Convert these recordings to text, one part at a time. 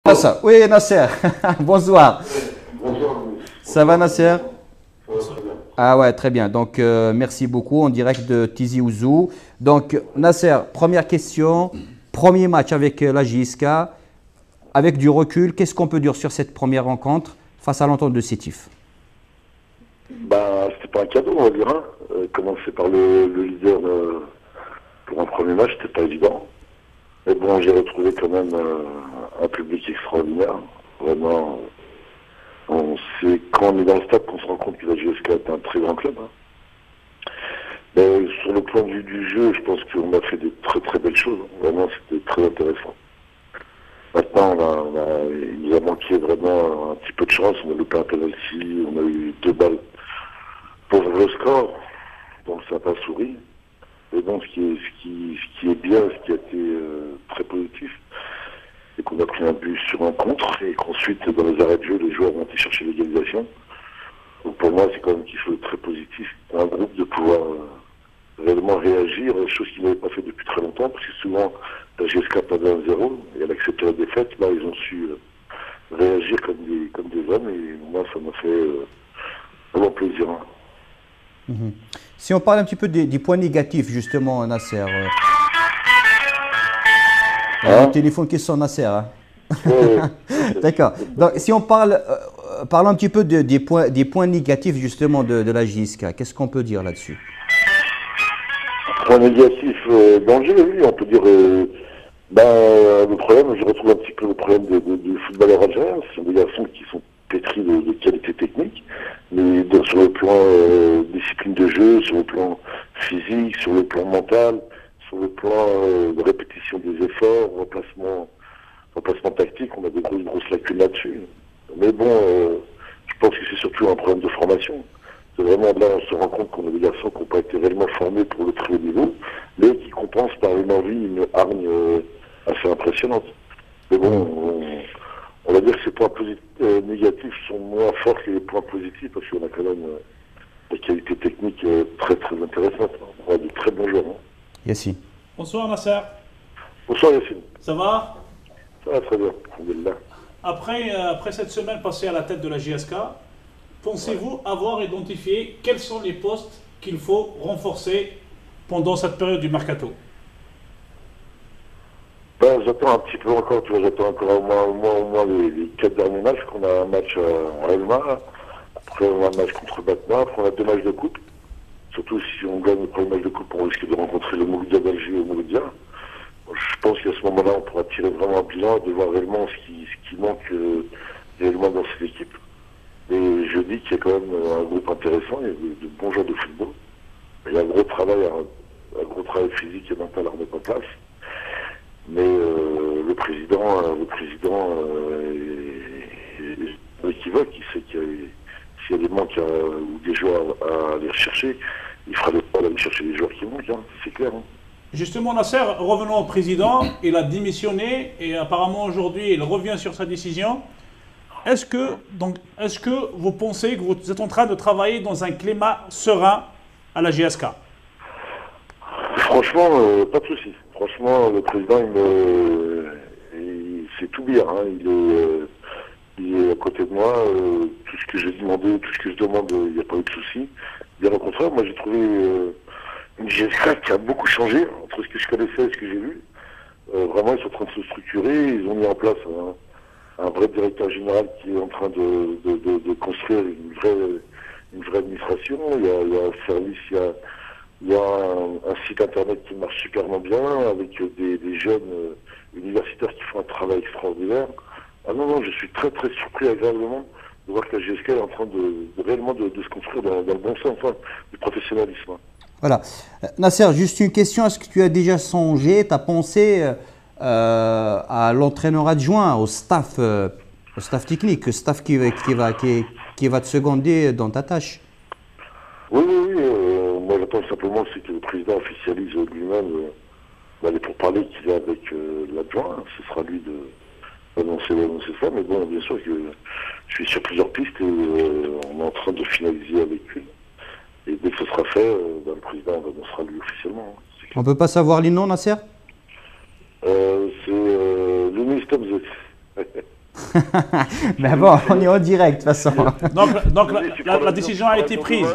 Ah, ça. Oui, Nasser. Bonsoir. Ça va, Nasser? Ah ouais, très bien. Donc, merci beaucoup. En direct de Tizi Ouzou. Donc, Nasser, première question. Premier match avec la JSK. Avec du recul, qu'est-ce qu'on peut dire sur cette première rencontre face à l'entente de Sétif? Bah, c'était pas un cadeau, on va dire. Hein. Commencer par le leader pour un premier match, c'était pas évident. Mais bon, j'ai retrouvé quand même un public extraordinaire. Vraiment, c'est quand on est dans le stade qu'on se rend compte que la JSK est un très grand club. Hein. Mais sur le plan du jeu, je pense qu'on a fait de très très belles choses. Vraiment, c'était très intéressant. Maintenant, il nous a manqué vraiment un petit peu de chance. On a loupé un penalty, on a eu 2 balles pour le score, donc ça n'a pas souri. Et donc, ce qui est bien, ce qui a été très positif, c'est qu'on a pris un but sur un contre et qu'ensuite, dans les arrêts de jeu, les joueurs ont été chercher l'égalisation. Donc pour moi, c'est quand même quelque chose de très positif pour un groupe de pouvoir réellement réagir, chose qu'ils n'avaient pas fait depuis très longtemps, parce que souvent, la GSK perdait 1-0 et elle acceptait la défaite. Là, ils ont su réagir comme des hommes et moi, ça m'a fait vraiment plaisir. Hein. Si on parle un petit peu des points négatifs, justement, Nasser. Il y a un téléphone qui sonne, Nasser. Hein. Ouais. D'accord. Donc, si on parle, parlons un petit peu des points négatifs, justement, de la JSK. Qu'est-ce qu'on peut dire là-dessus? Point négatif dans le jeu, oui, on peut dire. Le problème, je retrouve un petit peu le problème des footballeurs algériens. Ce sont des garçons qui sont pétris de qualité technique, mais sur le plan discipline de jeu, sur le plan physique, sur le plan mental, sur le plan de répétition des efforts, remplacement tactique, on a des grosses lacunes là-dessus. Mais bon, je pense que c'est surtout un problème de formation. C'est vraiment là, on se rend compte qu'on a des garçons qui n'ont pas été réellement formés pour le très haut niveau, mais qui compensent par une envie, une hargne assez impressionnante. Mais bon, on va dire que ces points négatifs sont moins forts que les points positifs, parce qu'on a quand même des qualités techniques très très intéressantes. On a de très bons joueurs. Hein. Yassine. Bonsoir Nasser. Bonsoir Yassine. Ça va? Ça va très bien, alhamdoulilah. Après cette semaine passée à la tête de la JSK, pensez-vous avoir identifié quels sont les postes qu'il faut renforcer pendant cette période du mercato? Ben, j'attends un petit peu encore, tu vois, j'attends encore au moins les 4 derniers matchs, qu'on a un match en Elma, après on a un match contre Batma, après on a 2 matchs de coupe. Surtout si on gagne le premier match de coupe, on risque de rencontrer le Mouloudia d'Alger et le Mouloudia. Je pense qu'à ce moment-là, on pourra tirer vraiment un bilan, de voir réellement ce qui manque réellement dans cette équipe. Et je dis qu'il y a quand même un groupe intéressant, il y a de bons joueurs de football. Il y a un gros travail physique et mental à remettre en place. Mais le président est équivoque, il sait s'il y a des manques ou des joueurs à aller rechercher, il fera le pas d'aller chercher les joueurs qui manquent, hein, c'est clair. Hein. Justement Nasser, revenons au président, il a démissionné et apparemment aujourd'hui il revient sur sa décision. Est-ce que vous pensez que vous êtes en train de travailler dans un climat serein à la GSK? Franchement, pas de souci. Franchement, le président, il sait tout bien. Hein. Il est à côté de moi. Tout ce que j'ai demandé, tout ce que je demande, il n'y a pas eu de souci. Bien au contraire, moi j'ai trouvé une GSK qui a beaucoup changé entre ce que je connaissais et ce que j'ai vu. Vraiment, ils sont en train de se structurer. Ils ont mis en place un vrai directeur général qui est en train de construire une vraie administration. Il y a un service, il y a un site internet qui marche superment bien, avec des jeunes universitaires qui font un travail extraordinaire. Ah non, je suis très très surpris agréablement de voir que la GSK est en train réellement de se construire dans le bon sens, hein, du professionnalisme. Voilà. Nasser, juste une question. Est-ce que tu as déjà songé, tu as pensé à l'entraîneur adjoint, au staff technique, au staff qui va te seconder dans ta tâche? Oui. Moi, j'attends simplement que le président officialise lui-même les pourparlers qu'il a avec l'adjoint. Ce sera lui d'annoncer ça. Mais bon, bien sûr que je suis sur plusieurs pistes et on est en train de finaliser avec lui. Et dès que ce sera fait, le président annoncera lui officiellement. Hein. On ne peut pas savoir les noms, Nasser? C'est le ministre. Mais bon, on est en direct de toute façon. Donc la décision a été prise.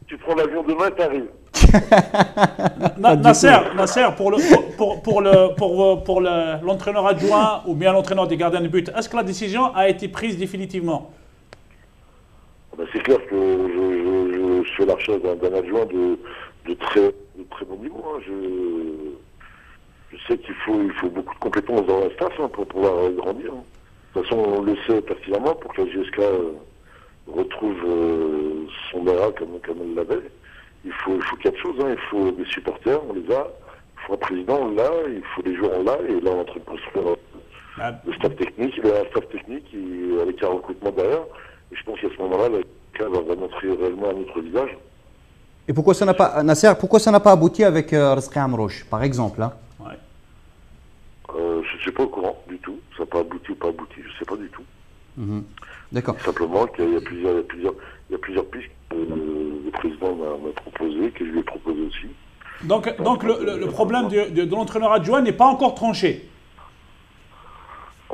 Tu prends l'avion demain, t'arrives. Nasser, pour l'entraîneur adjoint ou bien l'entraîneur des gardiens de but, est-ce que la décision a été prise définitivement? C'est clair que je suis à la recherche d'un adjoint de très bon niveau. Hein. Je sais qu'il faut beaucoup de compétences dans la staff pour pouvoir grandir. Hein. De toute façon, on le sait pertinemment pour que la GSK retrouve son era comme elle l'avait. Il faut quatre choses. Hein. Il faut des supporters, on les a. Il faut un président, on l'a. Il faut des joueurs, on l'a. Et là, on est en train de construire le staff technique. Il y a un staff technique avec un recrutement derrière. Et je pense qu'à ce moment-là, la GSK va montrer réellement un autre visage. Et pourquoi ça n'a pas, Nasser, pourquoi ça n'a pas abouti avec Rizqi Amrouche, par exemple hein? Ouais. Je ne suis pas au courant du tout. Ça n'a pas abouti ou pas abouti, je ne sais pas du tout. D'accord. Simplement qu'il y a plusieurs pistes que le président m'a proposées, que je lui ai proposées aussi. Donc le problème de l'entraîneur adjoint n'est pas encore tranché.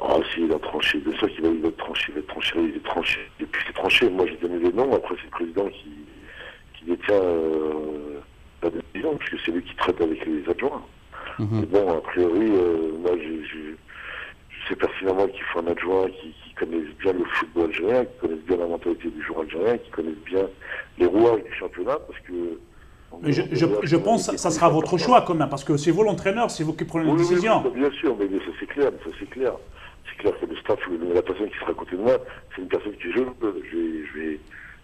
Ah si, il a tranché. Bien sûr qu'il va être tranché, il est tranché. Et puis c'est tranché. Moi j'ai donné les noms. Après c'est le président qui détient la décision, puisque c'est lui qui traite avec les adjoints. Mais bon, a priori, moi je sais pertinemment qu'il faut un adjoint qui connaisse bien le football algérien, qui connaisse bien la mentalité du joueur algérien, qui connaisse bien les rouages du championnat, parce que... Mais je pense que ça sera votre choix quand même, parce que c'est vous l'entraîneur, c'est vous qui prenez les décisions. Oui, bien sûr, mais ça c'est clair, C'est clair que le staff, la personne qui sera à côté de moi, c'est une personne qui joue.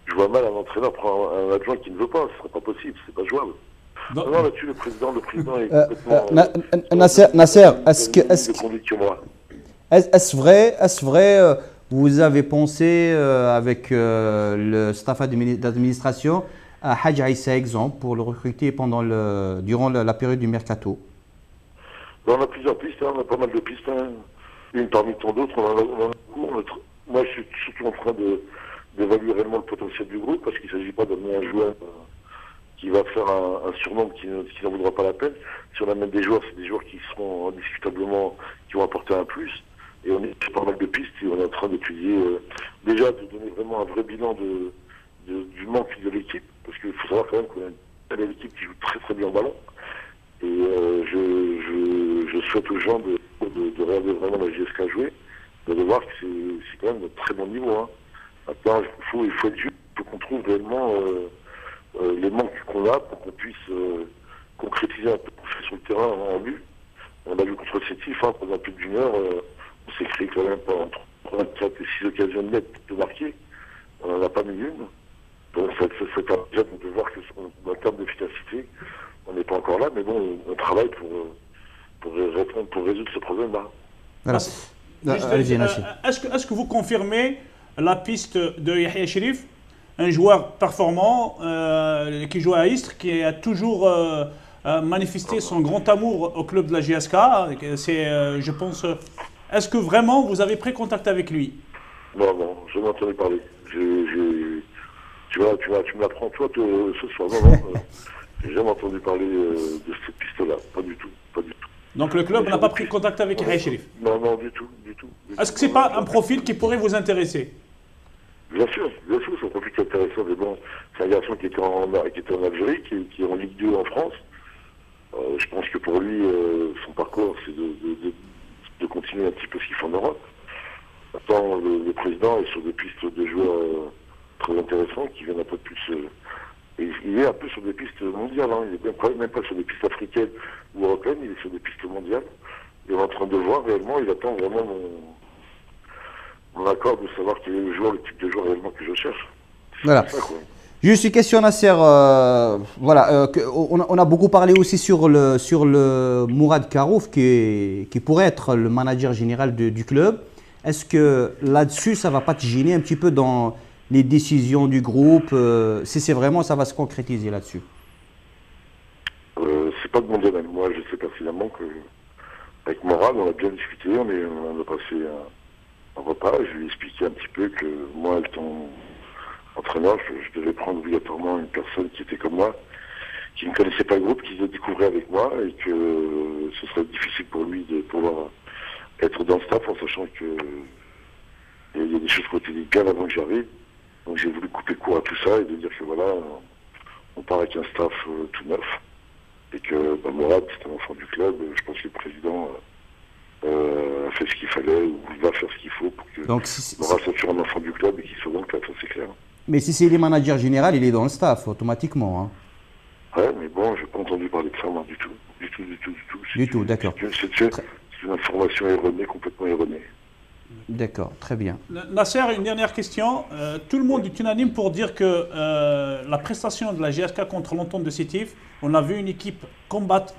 Je vois mal un entraîneur prendre un adjoint qui ne veut pas, ce ne serait pas possible, c'est pas jouable. Non, là-dessus, le président est complètement... Nasser, est-ce vrai, vous avez pensé avec le staff d'administration à Hadj Aïssa, exemple, pour le recruter durant la période du mercato? On a plusieurs pistes, hein, on a pas mal de pistes. Hein. Une parmi tant d'autres, on en a beaucoup. Moi, je suis surtout en train d'évaluer réellement le potentiel du groupe, parce qu'il ne s'agit pas d'amener un joueur qui va faire un surnom qui n'en voudra pas la peine. Si on amène des joueurs, c'est des joueurs qui seront indiscutablement, qui vont apporter un plus. Et on est sur pas mal de pistes et on est en train d'étudier, déjà de donner vraiment un vrai bilan du manque de l'équipe, parce qu'il faut savoir quand même qu'on a une équipe qui joue très très bien au ballon. Et je souhaite aux gens de regarder vraiment la GSK jouer, de voir que c'est quand même de très bon niveau. Hein. Maintenant, il faut être juste, il faut qu'on trouve réellement les manques qu'on a pour qu'on puisse concrétiser un peu ce qu'on fait sur le terrain en but. On a vu contre le Sétif, pendant plus d'une heure, on s'est créé quand même entre 4 et 6 occasions de net de marquer. On n'en a pas mis une. Donc c'est déjà de voir que en termes d'efficacité, on n'est pas encore là, mais bon, on travaille pour résoudre ce problème-là. Voilà. Est-ce que vous confirmez la piste de Yahya Cherif, un joueur performant qui joue à Istres, qui a toujours manifesté son grand amour au club de la GSK? C'est, je pense... Est-ce que vraiment vous avez pris contact avec lui? Non, je m'en entendu parler. Tu me l'apprends toi ce soir. Non, j'ai jamais entendu parler de cette piste-là. Pas du tout. Donc le club n'a pas pris contact avec Yahya Cherif? Non, du tout. Est-ce que c'est pas un profil qui pourrait vous intéresser? Bien sûr, c'est un profil qui est intéressant. Mais bon, c'est un garçon qui était en Algérie, qui est en Ligue 2 en France. Je pense que pour lui, son parcours, c'est de continuer un petit peu ce qu'il fait en Europe. Maintenant, le président est sur des pistes de joueurs très intéressants qui viennent un peu plus... il est un peu sur des pistes mondiales. Hein. Il n'est même pas sur des pistes africaines ou européennes, il est sur des pistes mondiales. Il est en train de voir réellement, il attend vraiment mon accord de savoir quel est le type de joueur réellement que je cherche. Voilà. Ça, quoi. Juste une question, Nasser. On a beaucoup parlé aussi sur le Mourad Karouf, qui pourrait être le manager général du club. Est-ce que là-dessus, ça ne va pas te gêner un petit peu dans les décisions du groupe, si c'est vraiment, ça va se concrétiser là-dessus? C'est pas de mon domaine. Moi, je sais pertinemment que avec Mourad, on a bien discuté, on a passé un repas. Je lui ai expliqué un petit peu que moi, étant entraîneur, je devais prendre obligatoirement une personne qui était comme moi, qui ne connaissait pas le groupe, qui se découvrait avec moi, et que ce serait difficile pour lui de pouvoir être dans le staff en sachant que choses qui ont été dites bien avant que j'arrive. Donc j'ai voulu couper court à tout ça et de dire que voilà, on part avec un staff tout neuf. Et que Mourad, c'est un enfant du club. Je pense que le président a fait ce qu'il fallait, ou va faire ce qu'il faut pour que Mourad soit toujours un enfant du club et qu'il soit dans le club, ça c'est clair. Mais si c'est le manager général, il est dans le staff automatiquement. Hein. Ouais, mais bon, j'ai pas entendu parler de ça, moi, du tout. Du tout, d'accord. C'est une information erronée, complètement erronée. D'accord, très bien. Nasser, une dernière question. Tout le monde est unanime pour dire que la prestation de la GSK contre l'Entente de Sétif, on a vu une équipe combattante,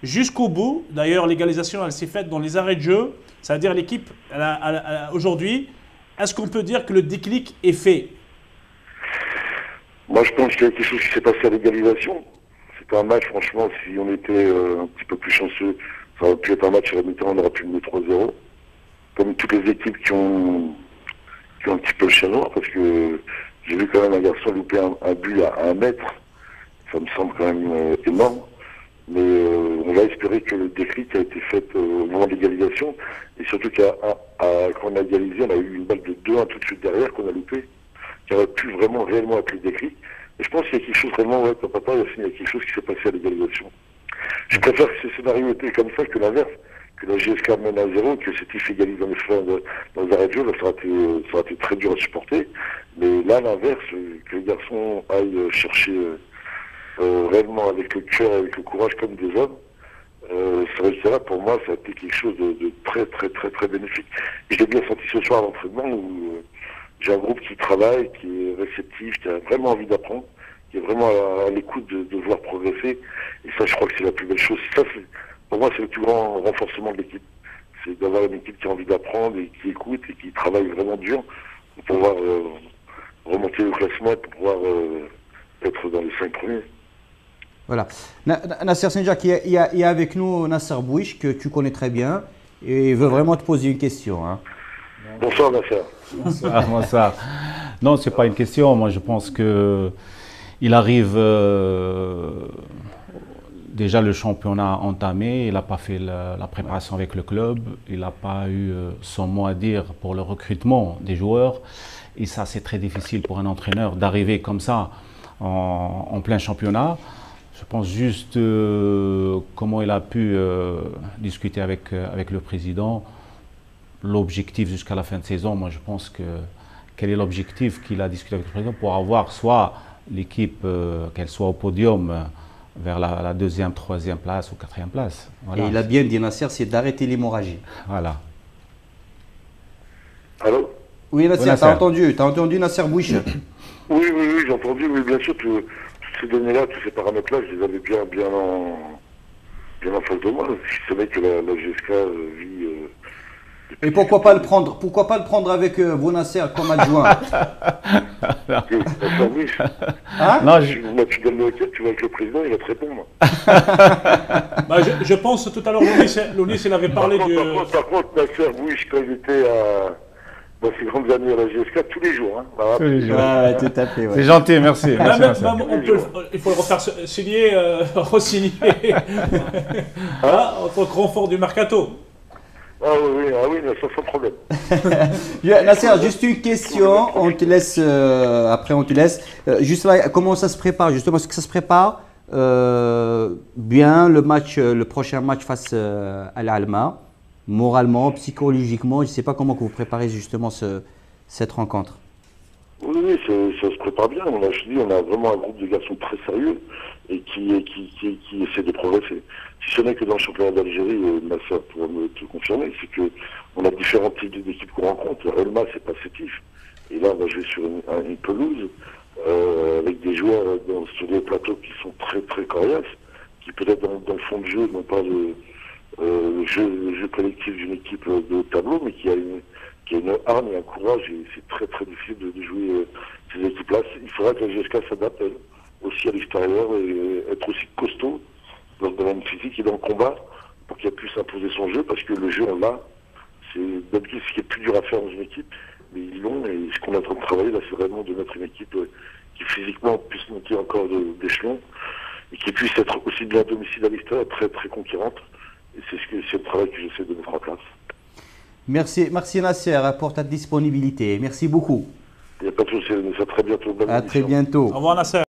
jusqu'au bout. D'ailleurs, l'égalisation, elle s'est faite dans les arrêts de jeu. C'est-à-dire l'équipe, aujourd'hui, est-ce qu'on peut dire que le déclic est fait? Moi, je pense qu'il y a quelque chose qui s'est passé à l'égalisation. C'était un match, franchement, si on était un petit peu plus chanceux, ça aurait pu être un match à la mi-temps, on aurait pu mener 3-0. Comme toutes les équipes qui ont un petit peu le chat noir, parce que j'ai vu quand même un garçon louper un but à 1 mètre. Ça me semble quand même énorme. Mais on va espérer que le déclic a été fait au moment de l'égalisation. Et surtout quand on a égalisé, on a eu une balle de 2-1 tout de suite derrière qu'on a loupé, qui aurait pu vraiment réellement être le déclic. Et je pense qu'il y a quelque chose vraiment, ouais, papa, il y a quelque chose qui s'est passé à l'égalisation. Je préfère que ce scénario était comme ça que l'inverse, que la GSK mène à 0, que Sétif égalise dans les arrêts de jeu, là, ça aurait été très dur à supporter. Mais là, l'inverse, que les garçons aillent chercher réellement avec le cœur, avec le courage comme des hommes, ça là pour moi, ça a été quelque chose de très, très, très, très bénéfique. Et je l'ai bien senti ce soir à l'entraînement où j'ai un groupe qui travaille, qui est réceptif, qui a vraiment envie d'apprendre, qui est vraiment à l'écoute de voir progresser. Et ça, je crois que c'est la plus belle chose. Ça, pour moi, c'est le plus grand renforcement de l'équipe. C'est d'avoir une équipe qui a envie d'apprendre et qui écoute et qui travaille vraiment dur pour pouvoir remonter au classement et pour pouvoir être dans les 5 premiers. Voilà. Nasser Senjak, il y a avec nous Nasser Bouich, que tu connais très bien, et il veut vraiment te poser une question. Hein. Bonsoir Nasser. Bonsoir. Non, ce n'est pas une question. Moi, je pense qu'il arrive déjà le championnat entamé. Il n'a pas fait la préparation avec le club. Il n'a pas eu son mot à dire pour le recrutement des joueurs. Et ça, c'est très difficile pour un entraîneur d'arriver comme ça en plein championnat. Je pense juste comment il a pu discuter avec le président. L'objectif jusqu'à la fin de saison, moi je pense quel est l'objectif qu'il a discuté avec le président pour avoir soit l'équipe, qu'elle soit au podium vers la 2e, 3e place ou 4e place. Voilà. Et il a bien dit, Nasser, c'est d'arrêter l'hémorragie. Voilà. Allô? Oui, Nasser, t'as entendu Nasser Bouich? Oui, j'ai entendu, oui, bien sûr, toutes ces données-là, tous ces paramètres-là, je les avais bien en face de moi. Je savais que la GSK vit... Et pourquoi pas le prendre avec vous, Nasser, comme adjoint? Hein? Non, tu donnes le hockey, tu vas avec le président, il va te répondre. Je pense tout à l'heure, Lounis, il avait parlé du... Par contre, Nasser Bouich, quand il était dans ses grandes années à la GSK, tous les jours. Hein. Tous les jours. Ah, tout à fait, ouais. C'est gentil, merci. Il faut le refaire signer, re-signer en tant que renfort du mercato. Ah oui, sans problème. Nasser, juste une question, on te laisse, après on te laisse. Juste là, comment ça se prépare justement? Est-ce que ça se prépare bien le prochain match face à l'Alma, moralement, psychologiquement? Je ne sais pas comment que vous préparez justement cette rencontre. Oui, ça se prépare bien. On a vraiment un groupe de garçons très sérieux et qui essaie de progresser. Si ce n'est que dans le championnat d'Algérie, Nasser pourra me te confirmer, c'est qu'on a différents types d'équipes qu'on rencontre. Elma, c'est pas Sétif. Et là, on va jouer sur une pelouse avec des joueurs sur des plateaux qui sont très très coriaces, qui peut-être dans le fond de jeu n'ont pas le jeu collectif d'une équipe de haut tableau, mais qui a une hargne et un courage, et c'est très très difficile de jouer ces équipes-là. Il faudra que la GSK s'adapte aussi à l'extérieur et être aussi costaud dans le domaine physique et dans le combat pour qu'elle puisse imposer son jeu, parce que le jeu, on l'a. C'est d'habitude ce qui est plus dur à faire dans une équipe, mais ils l'ont, et ce qu'on est en train de travailler là, c'est vraiment de mettre une équipe qui physiquement puisse monter encore d'échelon et qui puisse être aussi bien à domicile à l'extérieur, très très conquérante. Et c'est le travail que j'essaie de mettre en place. Merci Nasser pour ta disponibilité. Merci beaucoup. Il n'y a pas de souci, à très bientôt. À très bientôt. Au revoir Nasser.